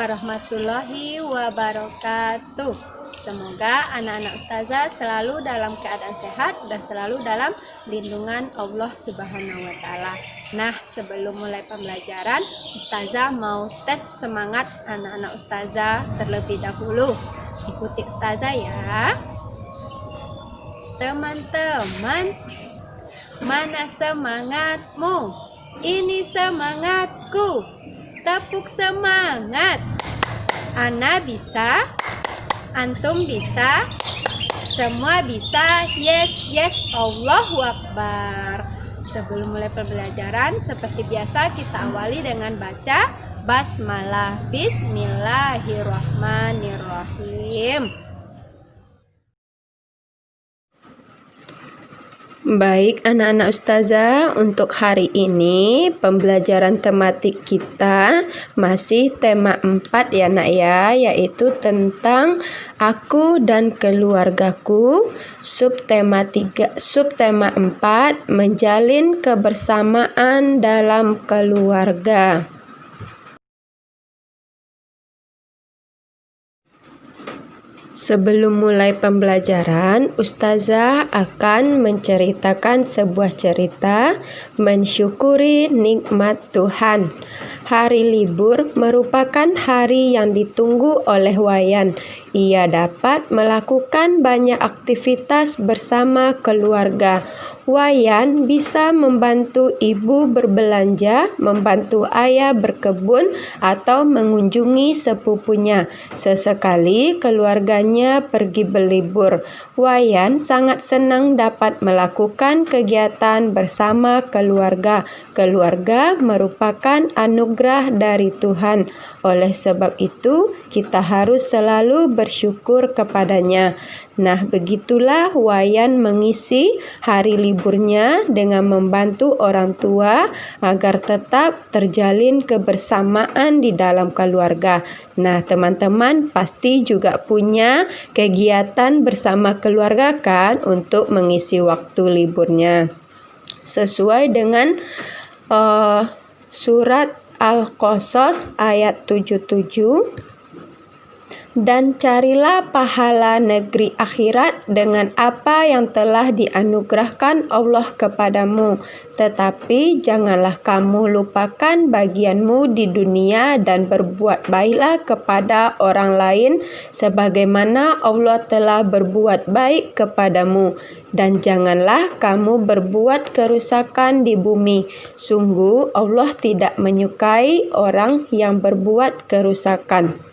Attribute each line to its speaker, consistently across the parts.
Speaker 1: warahmatullahi wabarakatuh. Semoga anak-anak ustazah selalu dalam keadaan sehat dan selalu dalam lindungan Allah Subhanahu wa Ta'ala. Nah, sebelum mulai pembelajaran, ustazah mau tes semangat anak-anak ustazah terlebih dahulu. Ikuti ustazah ya. Teman-teman, mana semangatmu? Ini semangatku. Tepuk semangat. Ana bisa, antum bisa, semua bisa. Yes, yes, Allahu Akbar. Sebelum mulai pembelajaran, seperti biasa kita awali dengan baca basmalah. Bismillahirrahmanirrahim. Baik anak-anak ustazah, untuk hari ini pembelajaran tematik kita masih tema 4 ya nak ya, yaitu tentang aku dan keluargaku. Subtema 4, menjalin kebersamaan dalam keluarga. Sebelum mulai pembelajaran, ustazah akan menceritakan sebuah cerita mensyukuri nikmat Tuhan. Hari libur merupakan hari yang ditunggu oleh Wayan. Ia dapat melakukan banyak aktivitas bersama keluarga. Wayan bisa membantu ibu berbelanja, membantu ayah berkebun, atau mengunjungi sepupunya. Sesekali keluarganya pergi berlibur. Wayan sangat senang dapat melakukan kegiatan bersama keluarga. Keluarga merupakan anugerah dari Tuhan. Oleh sebab itu, kita harus selalu bersyukur kepadanya. Nah, begitulah Wayan mengisi hari liburnya dengan membantu orang tua agar tetap terjalin kebersamaan di dalam keluarga. Nah, teman-teman pasti juga punya kegiatan bersama keluarga kan untuk mengisi waktu liburnya. Sesuai dengan surat Al-Qasas ayat 77, dan carilah pahala negeri akhirat dengan apa yang telah dianugerahkan Allah kepadamu. Tetapi janganlah kamu lupakan bagianmu di dunia dan berbuat baiklah kepada orang lain sebagaimana Allah telah berbuat baik kepadamu. Dan janganlah kamu berbuat kerusakan di bumi. Sungguh Allah tidak menyukai orang yang berbuat kerusakan.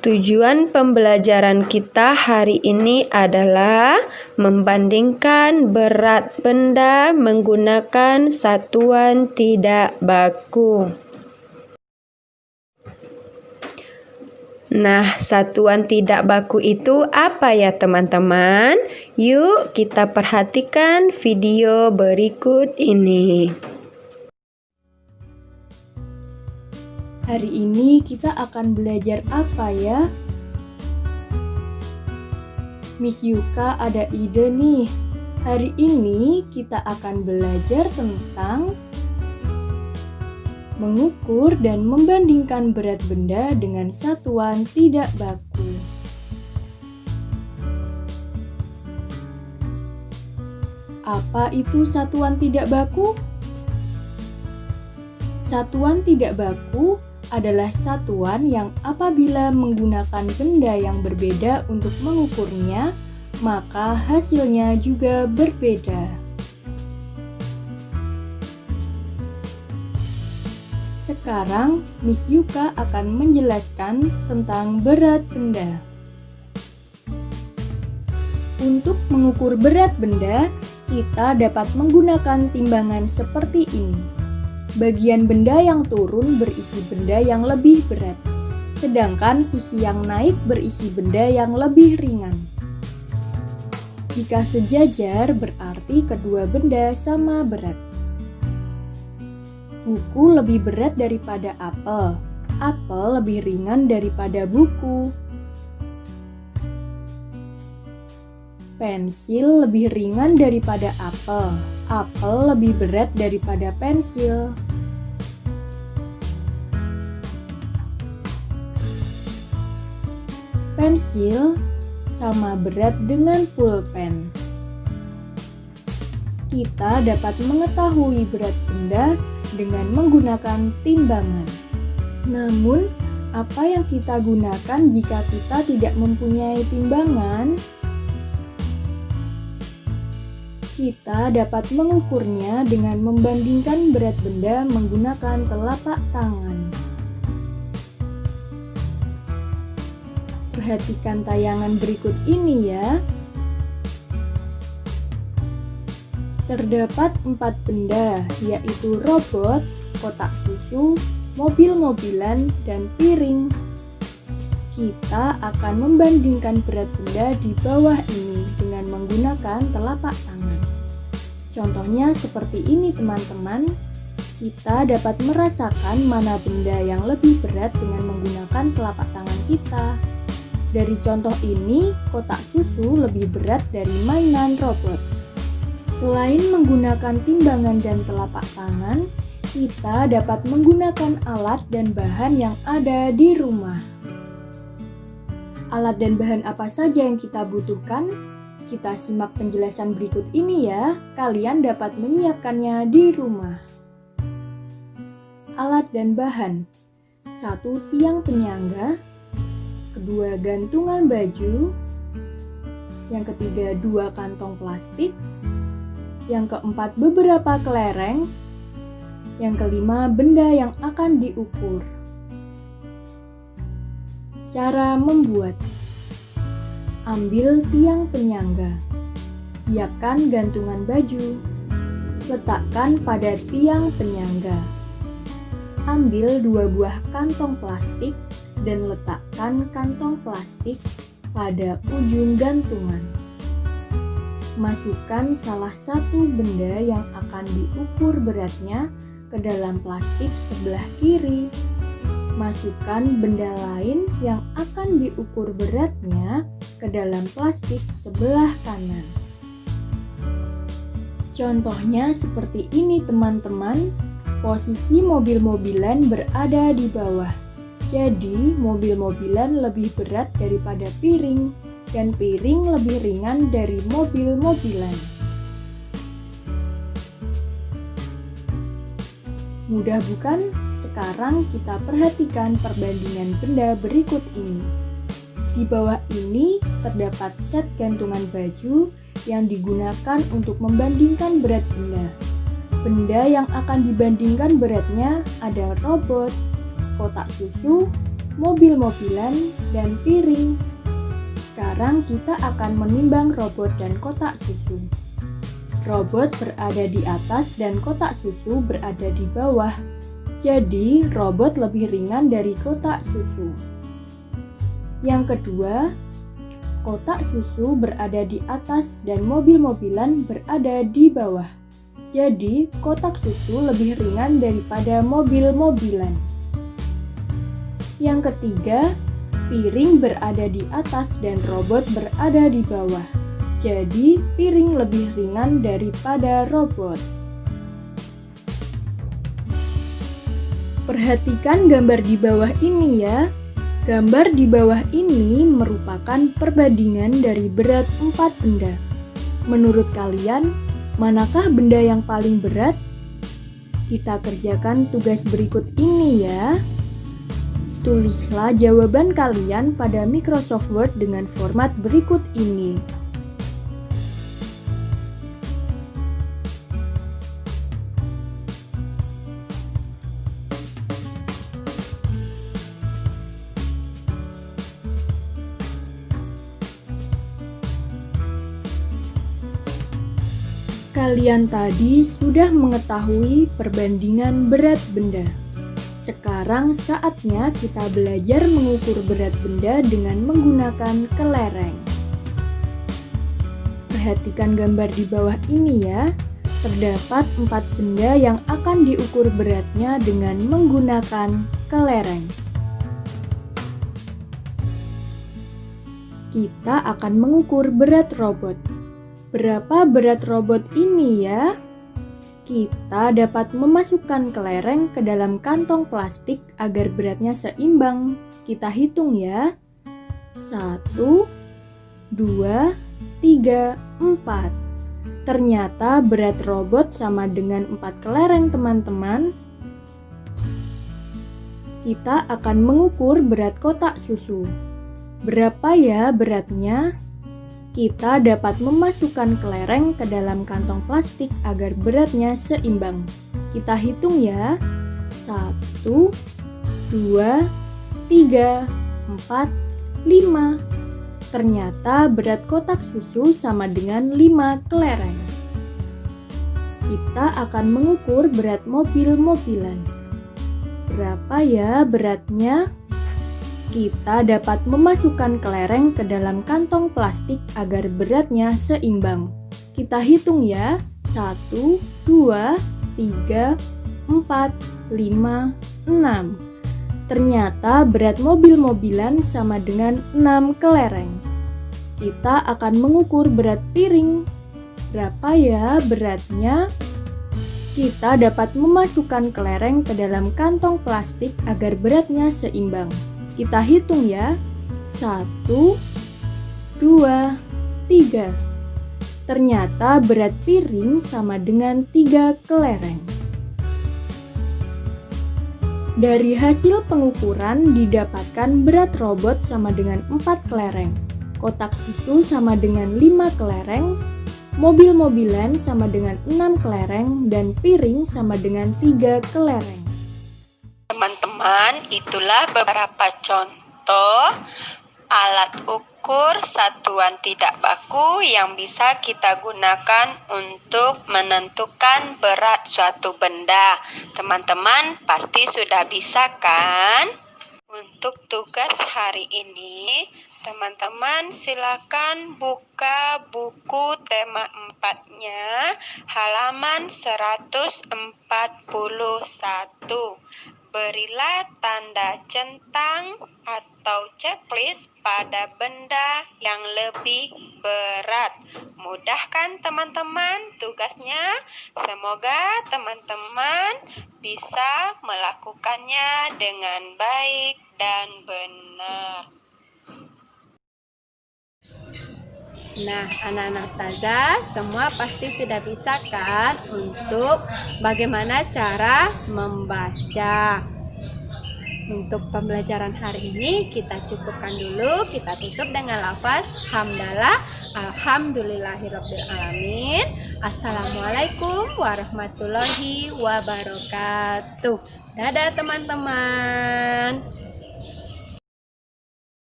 Speaker 1: Tujuan pembelajaran kita hari ini adalah membandingkan berat benda menggunakan satuan tidak baku. Nah, satuan tidak baku itu apa ya teman-teman? Yuk kita perhatikan video berikut ini.
Speaker 2: Hari ini kita akan belajar apa ya? Miss Yuka ada ide nih. Hari ini kita akan belajar tentang mengukur dan membandingkan berat benda dengan satuan tidak baku. Apa itu satuan tidak baku? Satuan tidak baku adalah satuan yang apabila menggunakan benda yang berbeda untuk mengukurnya, maka hasilnya juga berbeda. Sekarang, Miss Yuka akan menjelaskan tentang berat benda. Untuk mengukur berat benda, kita dapat menggunakan timbangan seperti ini. Bagian benda yang turun berisi benda yang lebih berat, sedangkan sisi yang naik berisi benda yang lebih ringan. Jika sejajar, berarti kedua benda sama berat. Buku lebih berat daripada apel. Apel lebih ringan daripada buku. Pensil lebih ringan daripada apel. Apel lebih berat daripada pensil. pensil sama berat dengan pulpen. Kita dapat mengetahui berat benda dengan menggunakan timbangan. Namun, apa yang kita gunakan jika kita tidak mempunyai timbangan? Kita dapat mengukurnya dengan membandingkan berat benda menggunakan telapak tangan. Perhatikan tayangan berikut ini ya. Terdapat 4 benda, yaitu robot, kotak susu, mobil-mobilan, dan piring. Kita akan membandingkan berat benda di bawah ini dengan menggunakan telapak tangan. Contohnya seperti ini teman-teman. Kita dapat merasakan mana benda yang lebih berat dengan menggunakan telapak tangan kita. Dari contoh ini, kotak susu lebih berat dari mainan robot. Selain menggunakan timbangan dan telapak tangan, kita dapat menggunakan alat dan bahan yang ada di rumah. Alat dan bahan apa saja yang kita butuhkan? Kita simak penjelasan berikut ini ya, kalian dapat menyiapkannya di rumah. Alat dan bahan: 1 tiang penyangga, 2 gantungan baju, yang ketiga 2 kantong plastik, yang keempat beberapa kelereng, yang kelima benda yang akan diukur. Cara membuat: ambil tiang penyangga, siapkan gantungan baju, letakkan pada tiang penyangga. Ambil 2 buah kantong plastik dan letakkan kantong plastik pada ujung gantungan. Masukkan salah satu benda yang akan diukur beratnya ke dalam plastik sebelah kiri. Masukkan benda lain yang akan diukur beratnya ke dalam plastik sebelah kanan. Contohnya seperti ini teman-teman. Posisi mobil-mobilan berada di bawah. Jadi mobil-mobilan lebih berat daripada piring, dan piring lebih ringan dari mobil-mobilan. Mudah bukan? Sekarang kita perhatikan perbandingan benda berikut ini. Di bawah ini terdapat set gantungan baju yang digunakan untuk membandingkan berat benda. Benda yang akan dibandingkan beratnya ada robot, kotak susu, mobil-mobilan, dan piring. Sekarang kita akan menimbang robot dan kotak susu. Robot berada di atas dan kotak susu berada di bawah. Jadi, robot lebih ringan dari kotak susu. Yang kedua, kotak susu berada di atas dan mobil-mobilan berada di bawah. Jadi, kotak susu lebih ringan daripada mobil-mobilan. Yang ketiga, piring berada di atas dan robot berada di bawah. Jadi, piring lebih ringan daripada robot. Perhatikan gambar di bawah ini ya. Gambar di bawah ini merupakan perbandingan dari berat 4 benda. Menurut kalian, manakah benda yang paling berat? Kita kerjakan tugas berikut ini ya. Tulislah jawaban kalian pada Microsoft Word dengan format berikut ini. Kalian tadi sudah mengetahui perbandingan berat benda. Sekarang saatnya kita belajar mengukur berat benda dengan menggunakan kelereng. Perhatikan gambar di bawah ini ya. Terdapat 4 benda yang akan diukur beratnya dengan menggunakan kelereng. Kita akan mengukur berat robot. Berapa berat robot ini ya? Kita dapat memasukkan kelereng ke dalam kantong plastik agar beratnya seimbang. Kita hitung ya. 1, 2, 3, 4. Ternyata berat robot sama dengan 4 kelereng, teman-teman. Kita akan mengukur berat kotak susu. Berapa ya beratnya? Kita dapat memasukkan kelereng ke dalam kantong plastik agar beratnya seimbang. Kita hitung ya. 1, 2, 3, 4, 5. Ternyata berat kotak susu sama dengan 5 kelereng. Kita akan mengukur berat mobil-mobilan. Berapa ya beratnya? Kita dapat memasukkan kelereng ke dalam kantong plastik agar beratnya seimbang. Kita hitung ya. 1, 2, 3, 4, 5, 6. Ternyata berat mobil-mobilan sama dengan 6 kelereng. Kita akan mengukur berat piring. Berapa ya beratnya? Kita dapat memasukkan kelereng ke dalam kantong plastik agar beratnya seimbang. Kita hitung ya. 1, 2, 3. Ternyata berat piring sama dengan 3 kelereng. Dari hasil pengukuran didapatkan berat robot sama dengan 4 kelereng, kotak susu sama dengan 5 kelereng, mobil-mobilan sama dengan 6 kelereng, dan piring sama dengan 3 kelereng.
Speaker 1: Teman-teman, itulah beberapa contoh alat ukur satuan tidak baku yang bisa kita gunakan untuk menentukan berat suatu benda. Teman-teman pasti sudah bisa kan? Untuk tugas hari ini, teman-teman silakan buka buku tema 4-nya halaman 141. Berilah tanda centang atau checklist pada benda yang lebih berat. Mudah kan teman-teman tugasnya? Semoga teman-teman bisa melakukannya dengan baik dan benar. Nah, anak-anak ustazah semua pasti sudah bisa kan untuk bagaimana cara membaca. Untuk pembelajaran hari ini kita cukupkan dulu, kita tutup dengan lafaz hamdalah, alhamdulillahirabbil alamin. Assalamualaikum warahmatullahi wabarakatuh. Dadah teman-teman.